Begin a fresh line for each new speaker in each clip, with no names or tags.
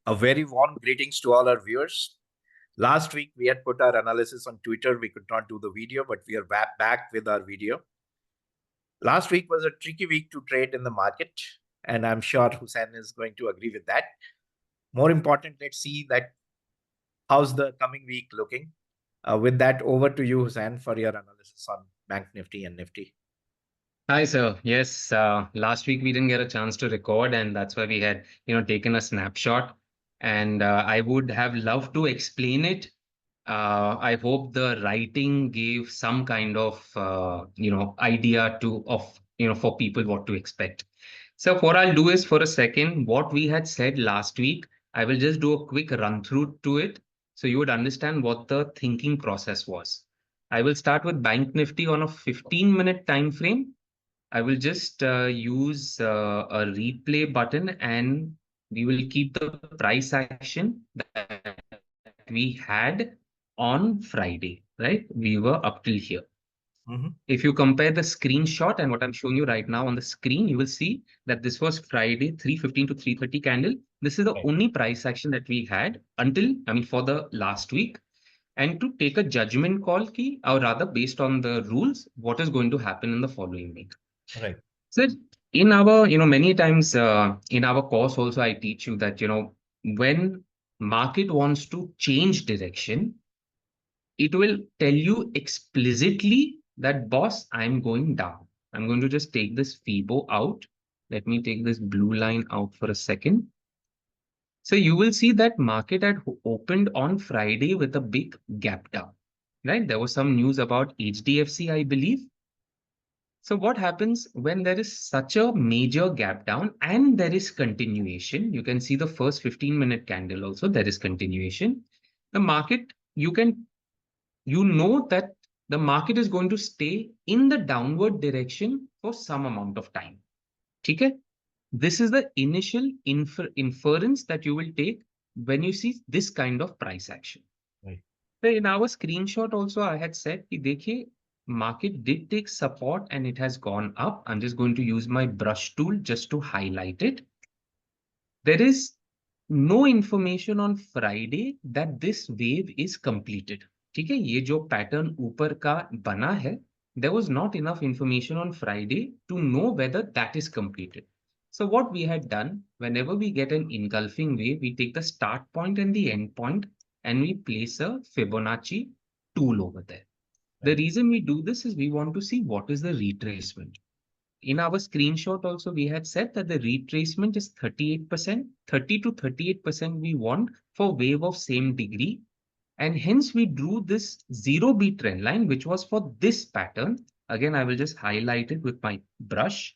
A very warm greetings to all our viewers. Last week, we had put our analysis on Twitter. We could not do the video, but we are back with our video. Last week was a tricky week to trade in the market, and I'm sure Hussein is going to agree with that. More important, let's see that how's the coming week looking. With that, over to you, Hussein, for your analysis on Bank Nifty and Nifty.
Hi, sir. Yes, last week we didn't get a chance to record, and that's why we had, taken a snapshot. And I would have loved to explain it. I hope the writing gave some kind of, idea for people what to expect. So what I'll do is for a second, what we had said last week, I will just do a quick run through to it, so you would understand what the thinking process was. I will start with Bank Nifty on a 15-minute time frame. I will just use a replay button, and we will keep the price action that we had on Friday, right? We were up till here. If you compare the screenshot and what I'm showing you right now on the screen, you will see that this was Friday 3:15 to 3:30 candle. This is the only price action that we had for the last week. And to take a judgment call key, or rather based on the rules, what is going to happen in the following week.
Right.
So in our, many times in our course also, I teach you that, when market wants to change direction, it will tell you explicitly that, boss, I'm going down. I'm going to just take this FIBO out. Let me take this blue line out for a second. So you will see that market had opened on Friday with a big gap down, right? There was some news about HDFC, I believe. So what happens when there is such a major gap down and there is continuation? You can see the first 15-minute candle also, there is continuation. The market, you know that the market is going to stay in the downward direction for some amount of time. Okay? This is the initial inference that you will take when you see this kind of price action.
Right.
So in our screenshot also, I had said, dekhiye, market did take support and it has gone up. I'm just going to use my brush tool just to highlight it. There is no information on Friday that this wave is completed. ठीक है, ये जो pattern ऊपर का बना है, there was not enough information on Friday to know whether that is completed. So what we had done, whenever we get an engulfing wave, we take the start point and the end point and we place a Fibonacci tool over there. The reason we do this is we want to see what is the retracement. In our screenshot also, we had said that the retracement is 38%, 30 to 38% we want for wave of same degree. And hence we drew this 0B trend line, which was for this pattern. Again, I will just highlight it with my brush.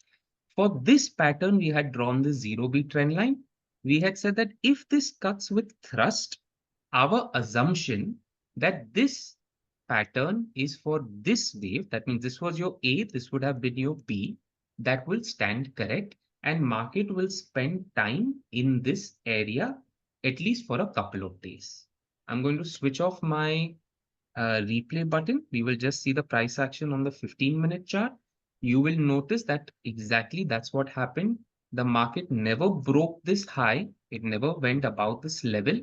For this pattern, we had drawn the 0B trend line. We had said that if this cuts with thrust, our assumption that this pattern is for this wave, that means this was your A, this would have been your B, that will stand correct, and market will spend time in this area at least for a couple of days. I'm going to switch off my replay button. We will just see the price action on the 15-minute chart. You will notice that exactly that's what happened. The market never broke this high. It never went above this level,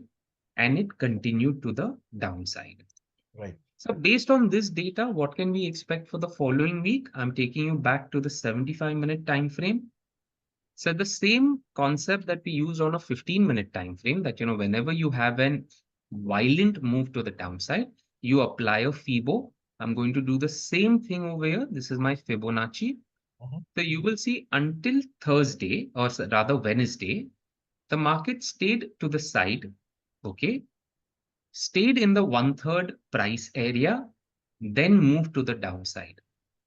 and it continued to the downside.
Right.
So based on this data, what can we expect for the following week? I'm taking you back to the 75-minute time frame. So the same concept that we use on a 15-minute time frame, that whenever you have an violent move to the downside, you apply a FIBO. I'm going to do the same thing over here. This is my Fibonacci. So you will see until Thursday, or rather Wednesday, the market stayed to the side. Okay, stayed in the 1/3 price area, then moved to the downside.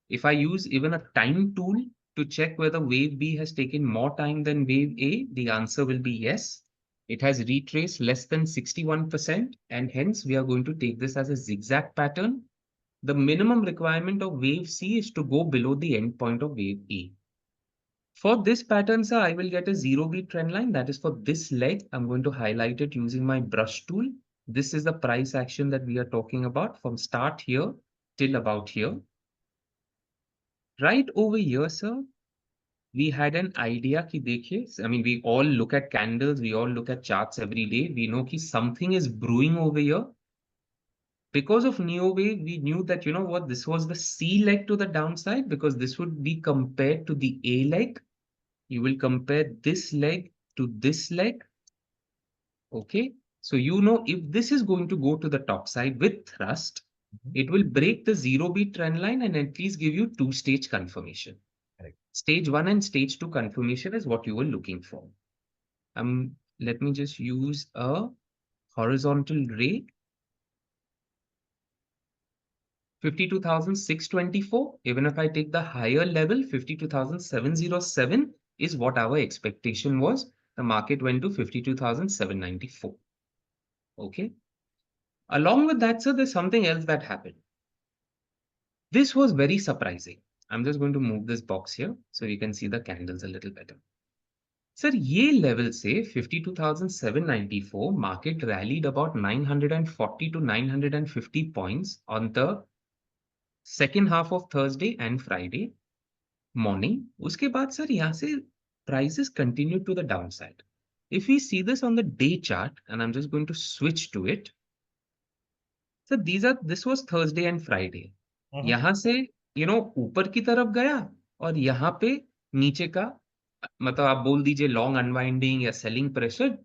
If I use even a time tool to check whether wave B has taken more time than wave A, the answer will be yes. It has retraced less than 61%, and hence we are going to take this as a zigzag pattern. The minimum requirement of wave C is to go below the endpoint of wave A. For this pattern, sir, I will get a 0B trend line. That is for this leg. I'm going to highlight it using my brush tool. This is the price action that we are talking about from start here till about here. Right over here, sir, we had an idea कि देखिए, I mean, we all look at candles, we all look at charts every day. We know कि something is brewing over here. Because of Neowave, we knew that, you know what, this was the C leg to the downside because this would be compared to the A leg. You will compare this leg to this leg. Okay. So you know if this is going to go to the top side with thrust, it will break the 0B trend line and at least give you two-stage confirmation.
Correct.
Stage 1 and stage 2 confirmation is what you were looking for. Let me just use a horizontal ray. 52,624. Even if I take the higher level, 52,707 is what our expectation was. The market went to 52,794. Okay. Along with that, sir, there's something else that happened. This was very surprising. I'm just going to move this box here so you can see the candles a little better. Sir, ये level से 52,794 market rallied about 940 to 950 points on the second half of Thursday and Friday morning. उसके बाद sir यहाँ से prices continued to the downside. If we see this on the day chart, and I'm just going to switch to it. So this was Thursday and Friday. यहाँ से ऊपर की तरफ गया और यहाँ पे नीचे का मतलब आप बोल दीजिए लॉन्ग अनवाइंडिंग या selling pressure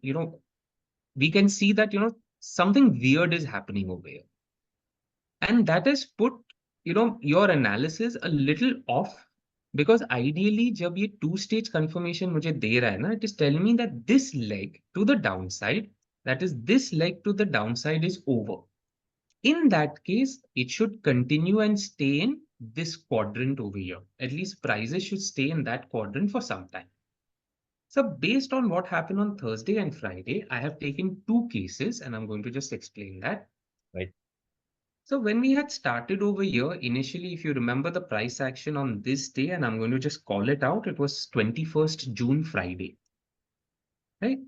we can see that something weird is happening over here, and that has put your analysis a little off, because ideally जब ये two stage confirmation मुझे दे रहा है ना, it is telling me that this leg to the downside, that is this leg to the downside is over. In that case, it should continue and stay in this quadrant over here. At least prices should stay in that quadrant for some time. So based on what happened on Thursday and Friday, I have taken two cases and I'm going to just explain that.
Right.
So when we had started over here, initially, if you remember the price action on this day, and I'm going to just call it out, it was 21st June Friday, right?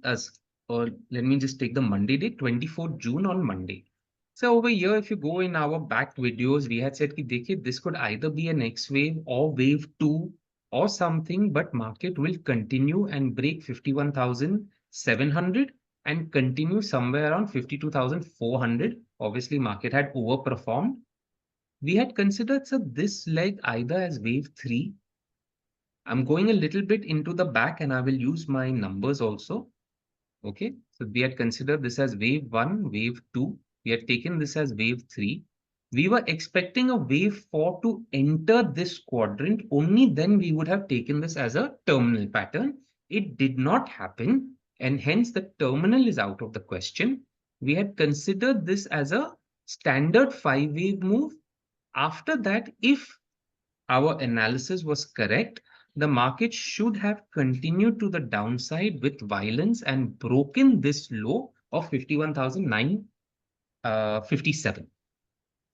Or let me just take the Monday day, 24th June on Monday. So over here, if you go in our back videos, we had said कि this could either be an X wave or wave 2 or something, but market will continue and break 51,700 and continue somewhere around 52,400. Obviously, market had overperformed. We had considered this leg either as wave 3. I'm going a little bit into the back and I will use my numbers also. Okay, so we had considered this as wave 1, wave 2. We had taken this as wave 3. We were expecting a wave 4 to enter this quadrant. Only then we would have taken this as a terminal pattern. It did not happen, and hence the terminal is out of the question. We had considered this as a standard 5-wave move. After that, if our analysis was correct, the market should have continued to the downside with violence and broken this low of 51,957.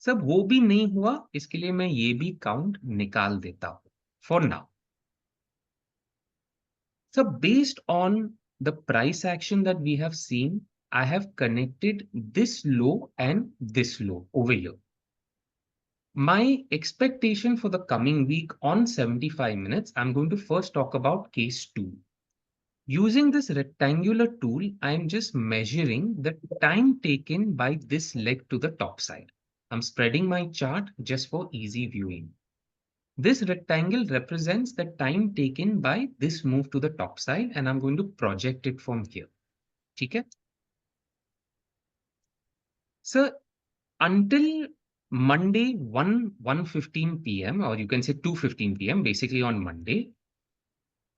सब वो भी नहीं हुआ, इसके लिए मैं ये भी काउंट निकाल देता हूं for now. So based on the price action that we have seen, I have connected this low and this low over here. My expectation for the coming week on 75 minutes, I'm going to first talk about case 2. Using this rectangular tool, I'm just measuring the time taken by this leg to the top side. I'm spreading my chart just for easy viewing. This rectangle represents the time taken by this move to the top side, and I'm going to project it from here. Okay? So until Monday 1:15 p.m. or you can say 2:15 p.m. basically on Monday,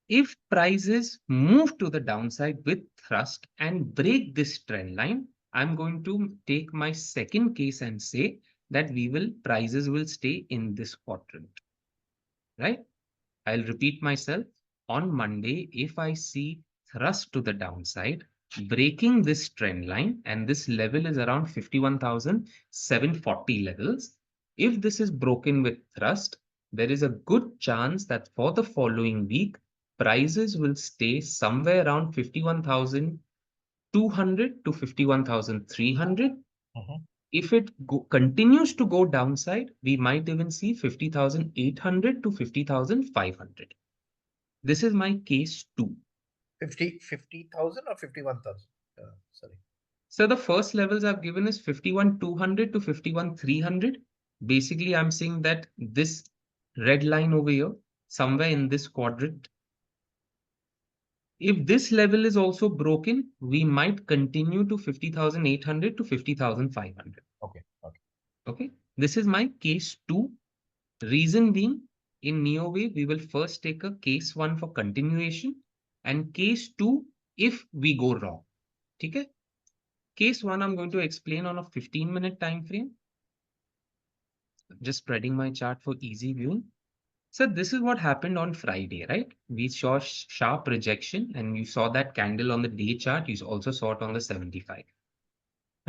if prices move to the downside with thrust and break this trend line, I'm going to take my second case and say that prices will stay in this quadrant, right? I'll repeat myself. On Monday, if I see thrust to the downside, breaking this trend line, and this level is around 51,740 levels. If this is broken with thrust, there is a good chance that for the following week, prices will stay somewhere around 51,200 to 51,300. If it continues to go downside, we might even see 50,800 to 50,500. This is my case 2.
50,000 or 51,000? Sorry.
So the first levels I've given is 51,200 to 51,300. Basically, I'm saying that this red line over here, somewhere in this quadrant, if this level is also broken, we might continue to 50,800 to 50,500.
Okay. Okay.
Okay. This is my case 2. Reason being, in Neowave, we will first take a case 1 for continuation and case 2 if we go wrong. Okay. Case 1, I'm going to explain on a 15-minute time frame. Just spreading my chart for easy viewing. So this is what happened on Friday, right? We saw sharp rejection and you saw that candle on the day chart. You also saw it on the 75.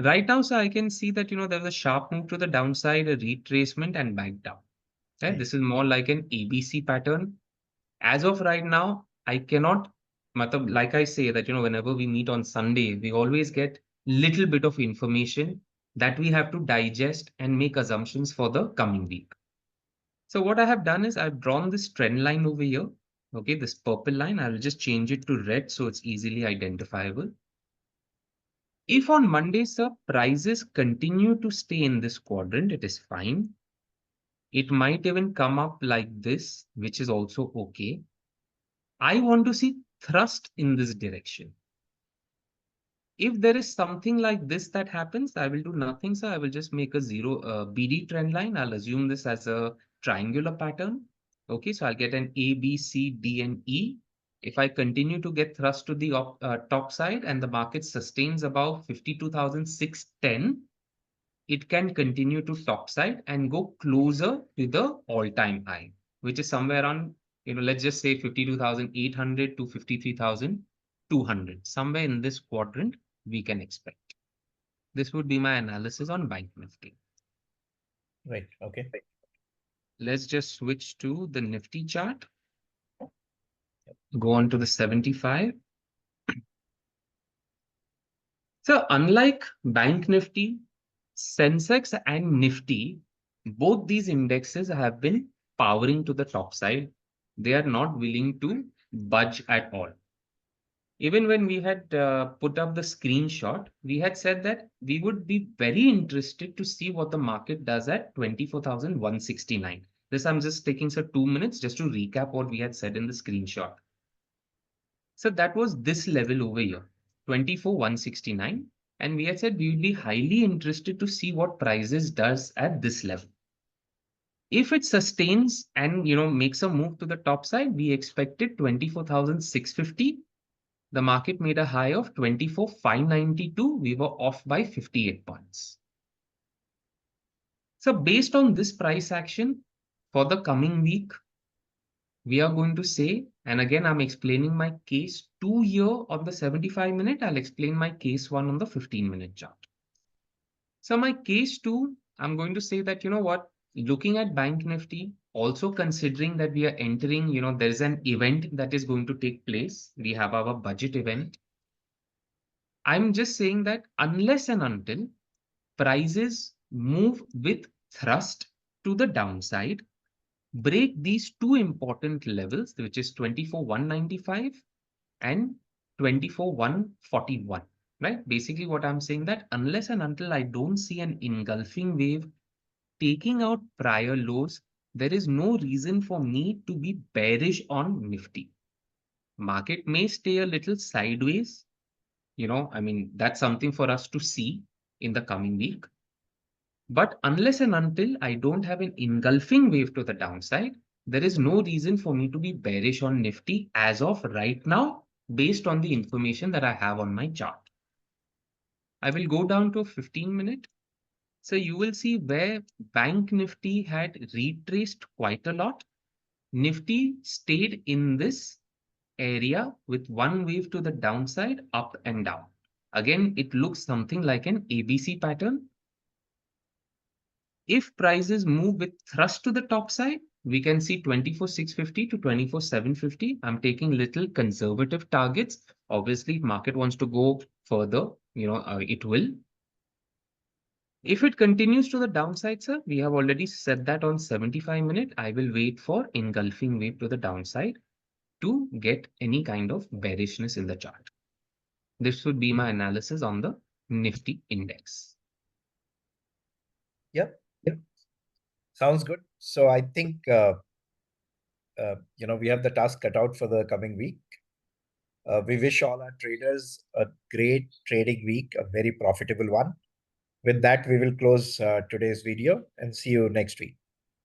Right now, so I can see that, there was a sharp move to the downside, a retracement and back down. Right?
Right.
This is more like an ABC pattern. As of right now, I cannot, like I say that, whenever we meet on Sunday, we always get little bit of information that we have to digest and make assumptions for the coming week. So what I have done is I've drawn this trend line over here. Okay, this purple line, I will just change it to red so it's easily identifiable. If on Monday, sir, prices continue to stay in this quadrant, it is fine. It might even come up like this, which is also okay. I want to see thrust in this direction. If there is something like this that happens, I will do nothing, sir. I will just make a zero BD trend line. I'll assume this as a triangular pattern. Okay, so I'll get an A, B, C, D, and E. If I continue to get thrust to the top side and the market sustains above 52,610, it can continue to top side and go closer to the all-time high, which is somewhere around, let's just say 52,800 to 53,200. Somewhere in this quadrant, we can expect. This would be my analysis on BankNifty.
Right. Okay.
Let's just switch to the Nifty chart. Go on to the 75. So unlike BankNifty, Sensex and Nifty, both these indexes have been powering to the top side. They are not willing to budge at all. Even when we had put up the screenshot, we had said that we would be very interested to see what the market does at 24,169. This I'm just taking 2 minutes just to recap what we had said in the screenshot. So that was this level over here, 24,169. And we had said we would be highly interested to see what prices does at this level. If it sustains and makes a move to the top side, we expected 24,650. The market made a high of 24,592. We were off by 58 points. So based on this price action for the coming week, we are going to say, and again, I'm explaining my case 2 here on the 75-minute. I'll explain my case 1 on the 15-minute chart. So my case 2, I'm going to say that, looking at Bank Nifty, also considering that we are entering, there's an event that is going to take place. We have our budget event. I'm just saying that unless and until prices move with thrust to the downside, break these two important levels, which is 24,195 and 24,141, right? Basically what I'm saying that unless and until I don't see an engulfing wave taking out prior lows, there is no reason for me to be bearish on Nifty. Market may stay a little sideways. That's something for us to see in the coming week. But unless and until I don't have an engulfing wave to the downside, there is no reason for me to be bearish on Nifty as of right now, based on the information that I have on my chart. I will go down to a 15-minute. So you will see where Bank Nifty had retraced quite a lot. Nifty stayed in this area with one wave to the downside, up and down. Again, it looks something like an ABC pattern. If prices move with thrust to the top side, we can see 24,650 to 24,750. I'm taking little conservative targets. Obviously, if market wants to go further, it will. If it continues to the downside, sir, we have already said that on 75-minute, I will wait for engulfing wave to the downside. to get any kind of bearishness in the chart. This would be my analysis on the Nifty index.
Yep. Sounds good. So I think we have the task cut out for the coming week. We wish all our traders a great trading week, a very profitable one. With that, we will close today's video and see you next week.